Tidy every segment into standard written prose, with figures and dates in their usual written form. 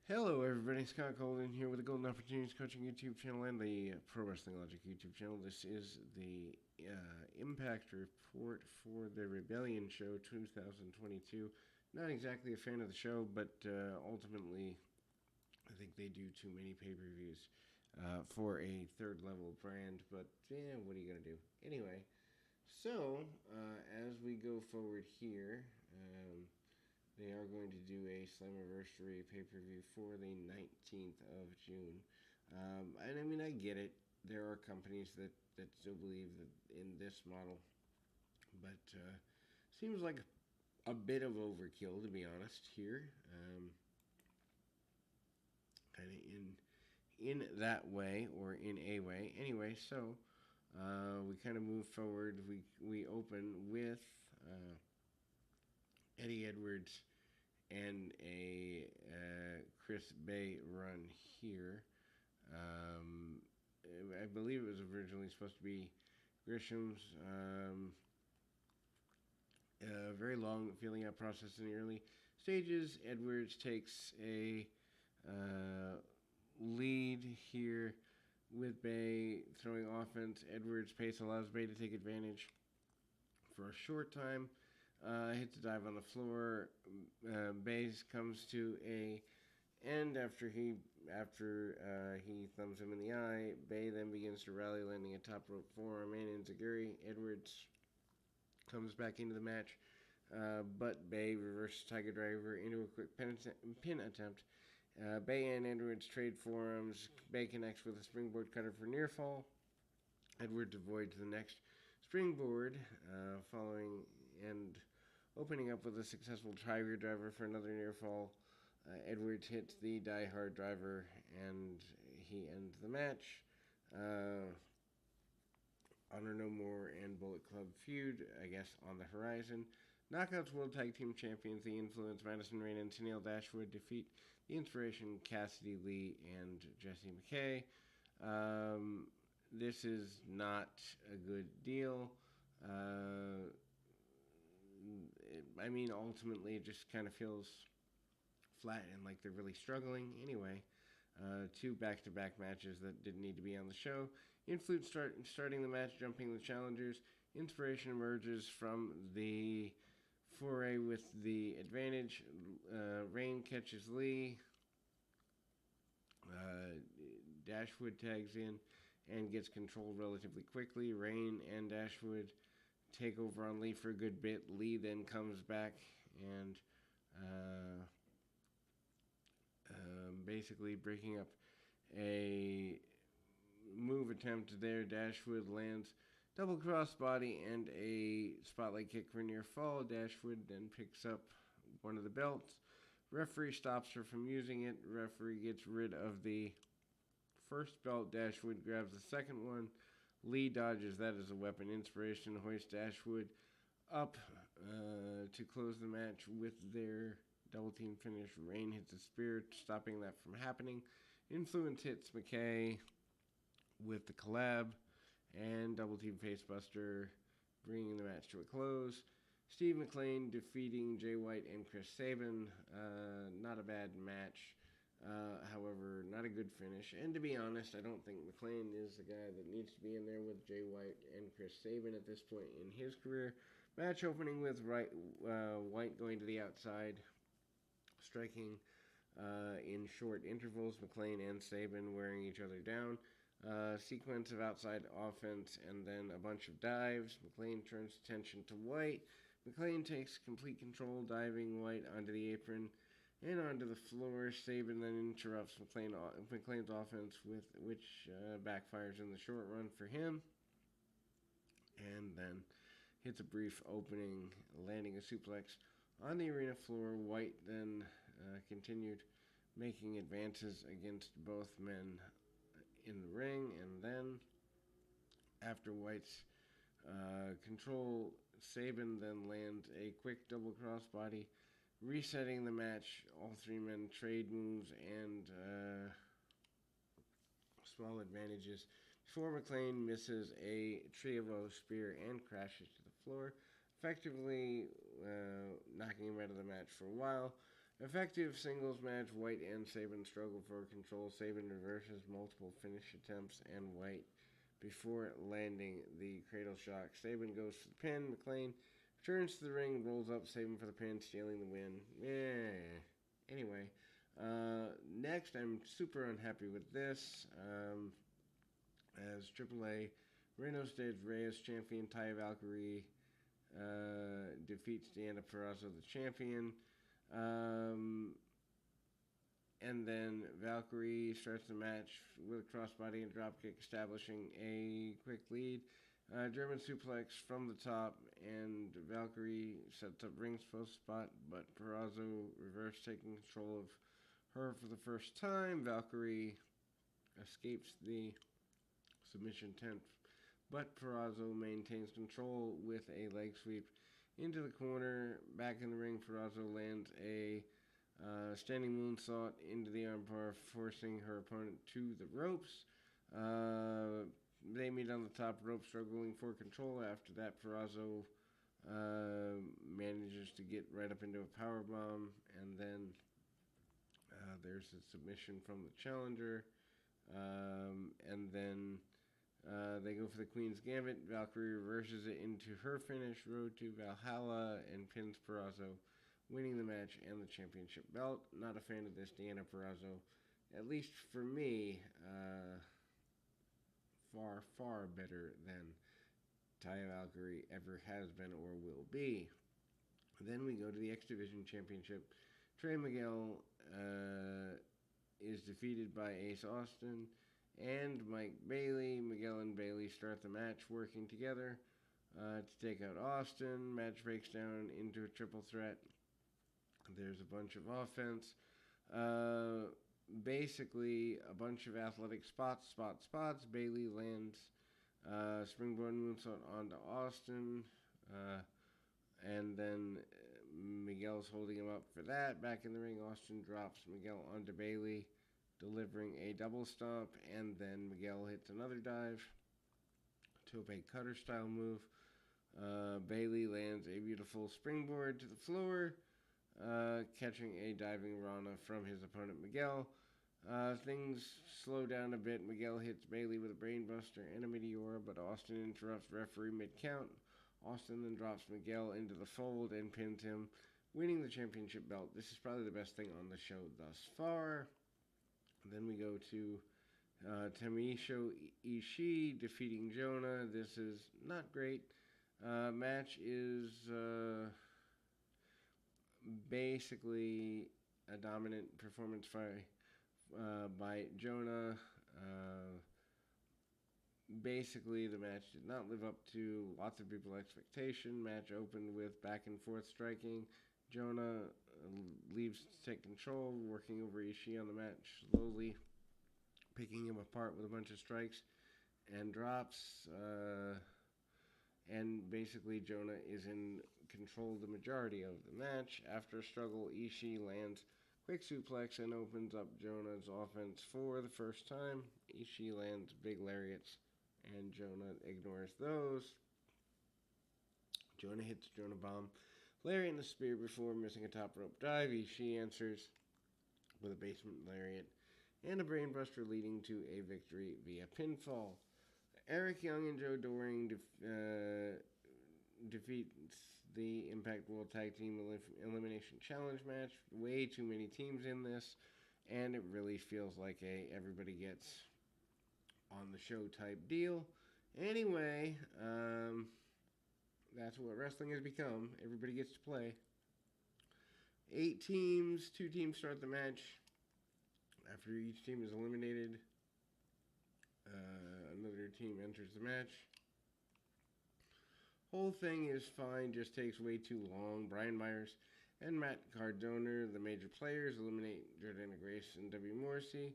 Hello, everybody. Scott Golden here with the Golden Opportunities Coaching YouTube channel and the Pro Wrestling Logic YouTube channel. This is the Impact Report for the Rebellion Show 2022. Not exactly a fan of the show, but ultimately, I think they do too many pay-per-views for a third-level brand. But what are you going to do? Anyway, so as we go forward here. They are going to do a Slammiversary pay-per-view for the 19th of June. And I mean, I get it. There are companies that still believe that in this model. But seems like a bit of overkill, to be honest, here. Kind of in that way, or in a way. Anyway, so we kind of move forward. We open with Eddie Edwards and a Chris Bay run here. I believe it was originally supposed to be Grisham's. A very long feeling out process in the early stages. Edwards takes a lead here with Bay throwing offense. Edwards' pace allows Bay to take advantage for a short time. Hits a dive on the floor. Bays comes to a end after he thumbs him in the eye. Bay then begins to rally, landing a top rope forearm and enziguri. Edwards comes back into the match, but Bay reverses Tiger Driver into a quick pin attempt. Bay and Edwards trade forearms. Bay connects with a springboard cutter for near fall. Edwards avoids the next springboard, following and opening up with a successful Tiger Driver for another near fall. Edwards hits the Die Hard Driver, and he ends the match. Honor No More and Bullet Club feud, I guess, on the horizon. Knockouts World Tag Team Champions, The Influence, Madison Rayne, and Tenille Dashwood defeat The Inspiration, Cassidy Lee, and Jessie McKay. This is not a good deal. I mean, ultimately, it just kind of feels flat and like they're really struggling. Anyway, two back-to-back matches that didn't need to be on the show. Influence starting the match, jumping the challengers. Inspiration emerges from the foray with the advantage. Rayne catches Lee. Dashwood tags in and gets control relatively quickly. Rayne and Dashwood take over on Lee for a good bit. Lee then comes back and basically breaking up a move attempt there. Dashwood lands double crossbody and a spotlight kick for near fall. Dashwood then picks up one of the belts. Referee stops her from using it. Referee gets rid of the first belt. Dashwood grabs the second one. Lee dodges that as a weapon. Inspiration hoists Dashwood up to close the match with their double team finish. Rayne hits a spear, stopping that from happening. Influence hits McKay with the collab and double team facebuster, bringing the match to a close. Steve McLean defeating Jay White and Chris Sabin. Not a bad match. However, not a good finish. And to be honest, I don't think McLean is the guy that needs to be in there with Jay White and Chris Sabin at this point in his career. Match opening with White going to the outside, striking in short intervals. McLean and Sabin wearing each other down. Sequence of outside offense and then a bunch of dives. McLean turns attention to White. McLean takes complete control, diving White onto the apron and onto the floor. Sabin then interrupts McLean's offense, which backfires in the short run for him. And then hits a brief opening, landing a suplex on the arena floor. White then continued making advances against both men in the ring. And then, after White's control, Sabin then lands a quick double crossbody, resetting the match. All three men trade moves and small advantages before McLean misses a Triovo spear and crashes to the floor, effectively knocking him out of the match for a while. Effective singles match. White and Sabin struggle for control. Sabin reverses multiple finish attempts and White before landing the cradle shock. Sabin goes for the pin. McLean returns to the ring, rolls up Sabin for the pin, stealing the win. Yeah. Anyway, next I'm super unhappy with this. As AAA Reynos de Reyes champion, Taya Valkyrie defeats Deanna Purrazzo, the champion. And then Valkyrie starts the match with a crossbody and dropkick, establishing a quick lead. German suplex from the top, and Valkyrie sets up Ring's post spot, but Purrazzo reverse taking control of her for the first time. Valkyrie escapes the submission attempt, but Purrazzo maintains control with a leg sweep into the corner. Back in the ring, Purrazzo lands a standing moonsault into the armbar, forcing her opponent to the ropes. They meet on the top rope, struggling for control. After that, Purrazzo manages to get right up into a powerbomb, and then there's a submission from the challenger. And then they go for the Queen's Gambit. Valkyrie reverses it into her finish, Road to Valhalla, and pins Purrazzo, winning the match and the championship belt. Not a fan of this. Deanna Purrazzo, at least for me, far, far better than Taya Valkyrie ever has been or will be. Then we go to the X Division Championship. Trey Miguel is defeated by Ace Austin and Mike Bailey. Miguel and Bailey start the match working together to take out Austin. Match breaks down into a triple threat. There's a bunch of offense. Basically, a bunch of athletic spots. Bailey lands springboard moonsault onto Austin. And then Miguel's holding him up for that. Back in the ring, Austin drops Miguel onto Bailey, delivering a double stomp. And then Miguel hits another dive to a cutter style move. Bailey lands a beautiful springboard to the floor, catching a diving Rana from his opponent Miguel. Things slow down a bit. Miguel hits Bailey with a brainbuster and a Meteora, but Austin interrupts referee mid-count. Austin then drops Miguel into the fold and pins him, winning the championship belt. This is probably the best thing on the show thus far. Then we go to Tamisho Ishii defeating Jonah. This is not great. Match is basically a dominant performance by Jonah. Basically, the match did not live up to lots of people's expectation. Match opened with back and forth striking. Jonah leaves to take control, working over Ishii on the match slowly, picking him apart with a bunch of strikes and drops. And basically, Jonah is in control the majority of the match. After a struggle, Ishii lands quick suplex and opens up Jonah's offense for the first time. Ishii lands big lariats, and Jonah ignores those. Jonah hits Jonah bomb, lariat and a spear before missing a top rope dive. Ishii answers with a basement lariat and a brainbuster, leading to a victory via pinfall. Eric Young and Joe Doring defeats the Impact World Tag Team Elimination Challenge match. Way too many teams in this, and it really feels like a everybody gets on the show type deal. Anyway, that's what wrestling has become. Everybody gets to play. 8 teams, 2 teams start the match. After each team is eliminated, another team enters the match. Whole thing is fine, just takes way too long. Brian Myers and Matt Cardona, the major players, eliminate Jordana Grace and W. Morrissey.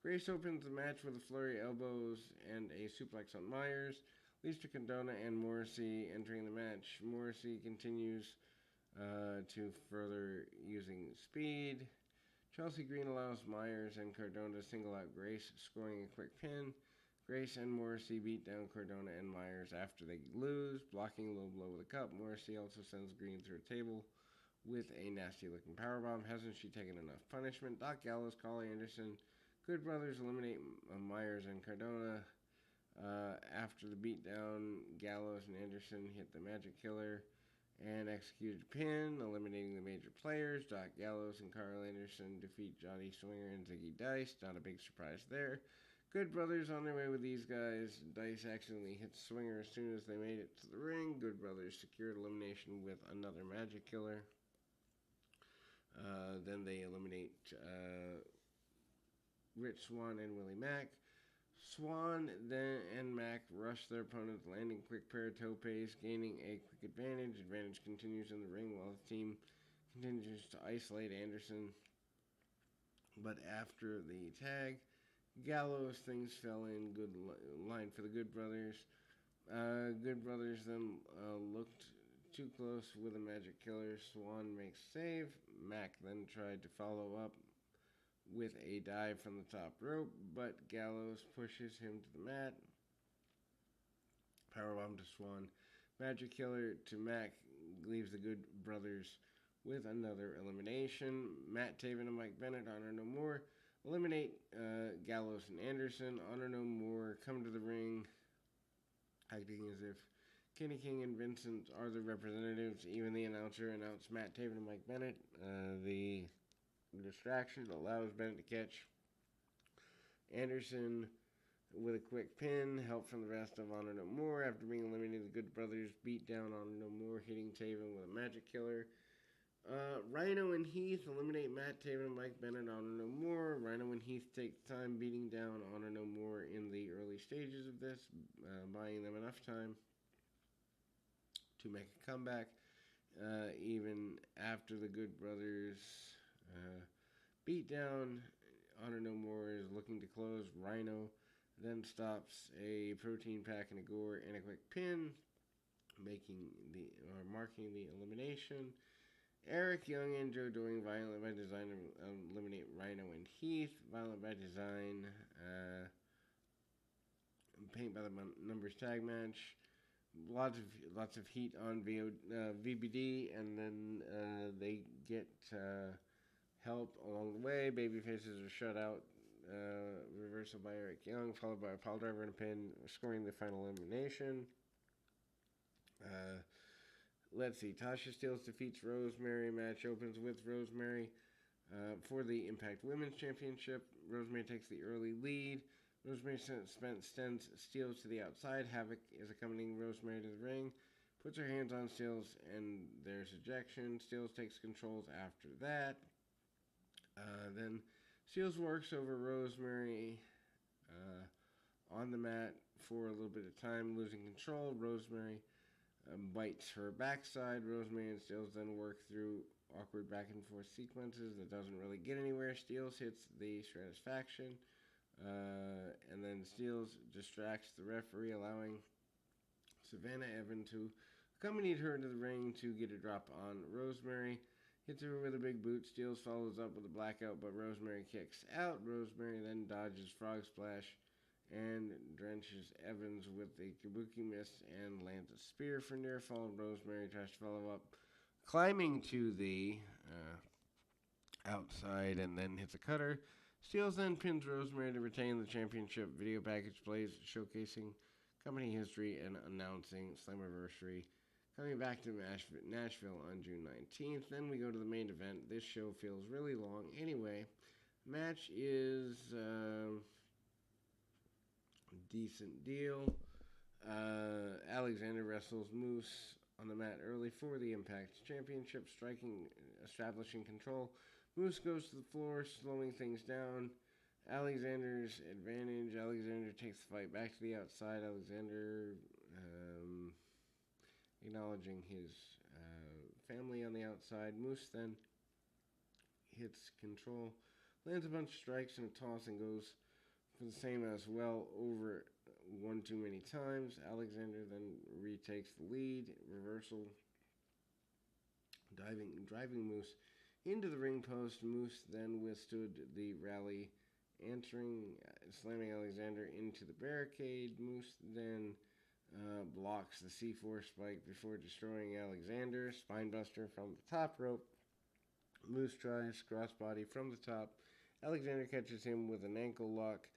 Grace opens the match with a flurry of elbows and a suplex on Myers, leads to Cardona and Morrissey entering the match. Morrissey continues to further using speed. Chelsea Green allows Myers and Cardona to single out Grace, scoring a quick pin. Grace and Morrissey beat down Cardona and Myers after they lose, blocking a low blow with a cup. Morrissey also sends Green through a table with a nasty-looking powerbomb. Hasn't she taken enough punishment? Doc Gallows, Carl Anderson, Good Brothers eliminate Myers and Cardona. After the beatdown, Gallows and Anderson hit the Magic Killer and executed a pin, eliminating the major players. Doc Gallows and Carl Anderson defeat Johnny Swinger and Ziggy Dice. Not a big surprise there. Good Brothers on their way with these guys. Dice accidentally hit Swinger as soon as they made it to the ring. Good Brothers secured elimination with another Magic Killer. Then they eliminate Rich Swann and Willie Mack. Swann and Mack rush their opponents, landing quick pair of topes, gaining a quick advantage. Advantage continues in the ring while the team continues to isolate Anderson. But after the tag, Gallows, things fell in. Good line for the Good Brothers. Good Brothers then looked too close with a Magic Killer. Swann makes save. Mack then tried to follow up with a dive from the top rope, but Gallows pushes him to the mat. Powerbomb to Swann. Magic Killer to Mack leaves the Good Brothers with another elimination. Matt Taven and Mike Bennett, Honor No More, eliminate Gallows and Anderson. Honor No More come to the ring, acting as if Kenny King and Vincent are the representatives. Even the announcer announced Matt Taven and Mike Bennett. The distraction allows Bennett to catch Anderson with a quick pin. Help from the rest of Honor No More. After being eliminated, the Good Brothers beat down Honor No More, hitting Taven with a Magic Killer. Rhino and Heath eliminate Matt Taven and Mike Bennett. Honor No More. Rhino and Heath take time beating down Honor No More in the early stages of this, buying them enough time to make a comeback. Even after the Good Brothers beat down, Honor No More is looking to close. Rhino then stops a protein pack and a gore and a quick pin, marking the elimination. Eric Young and Joe Doing Violent by Design eliminate Rhino and Heath. Violent by Design Paint by the Numbers tag match. Lots of heat on VBD, and then they get help along the way. Babyfaces are shut out. Reversal by Eric Young, followed by a pile driver and a pin, scoring the final elimination. Let's see. Tasha Steelz defeats Rosemary. Match opens with Rosemary for the Impact Women's Championship. Rosemary takes the early lead. Rosemary sends Steelz to the outside. Havoc is accompanying Rosemary to the ring. Puts her hands on Steelz, and there's ejection. Steelz takes controls after that. Then Steelz works over Rosemary on the mat for a little bit of time, losing control. Rosemary bites her backside. Rosemary and Steelz then work through awkward back and forth sequences that doesn't really get anywhere. Steelz hits the Stratisfaction, and then Steelz distracts the referee, allowing Savannah Evan to accompany her to the ring to get a drop on Rosemary. Hits her with a big boot. Steelz follows up with a blackout, but Rosemary kicks out. Rosemary then dodges Frog Splash and drenches Evans with the Kabuki Mist and lands a spear for near fall. Rosemary tries to follow up, climbing to the outside and then hits a cutter. Steelz then pins Rosemary to retain the championship. Video package plays showcasing company history and announcing Slammiversary coming back to Nashville on June 19th. Then we go to the main event. This show feels really long. Anyway, match is decent deal. Alexander wrestles Moose on the mat early for the Impact Championship, establishing control. Moose goes to the floor, slowing things down. Alexander's advantage. Alexander takes the fight back to the outside. Alexander acknowledging his family on the outside. Moose then hits control, lands a bunch of strikes and a toss, and goes for the same as well over one too many times. Alexander then retakes the lead. Reversal, driving Moose into the ring post. Moose then withstood the rally, slamming Alexander into the barricade. Moose then blocks the C4 spike before destroying Alexander. Spinebuster from the top rope. Moose tries crossbody from the top. Alexander catches him with an ankle lock,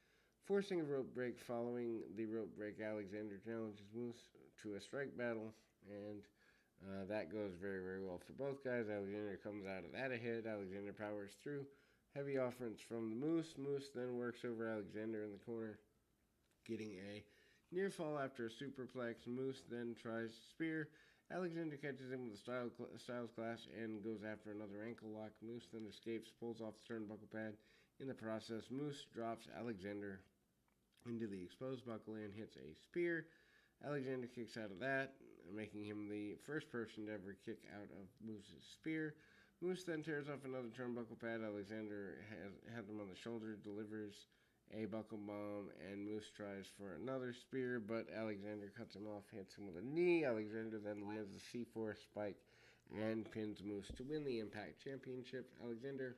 forcing a rope break. Following the rope break, Alexander challenges Moose to a strike battle, and that goes very, very well for both guys. Alexander comes out of that ahead. Alexander powers through. Heavy offense from the Moose. Moose then works over Alexander in the corner, getting a near fall after a superplex. Moose then tries to spear. Alexander catches him with a Styles Clash and goes after another ankle lock. Moose then escapes, pulls off the turnbuckle pad. In the process, Moose drops Alexander into the exposed buckle and hits a spear. Alexander kicks out of that, making him the first person to ever kick out of Moose's spear. Moose then tears off another turnbuckle pad. Alexander has him on the shoulder, delivers a buckle bomb, and Moose tries for another spear, but Alexander cuts him off, hits him with a knee. Alexander then lands the C4 spike and pins Moose to win the Impact Championship. Alexander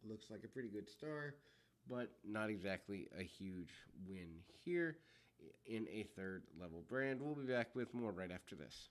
looks like a pretty good star, but not exactly a huge win here in a third level brand. We'll be back with more right after this.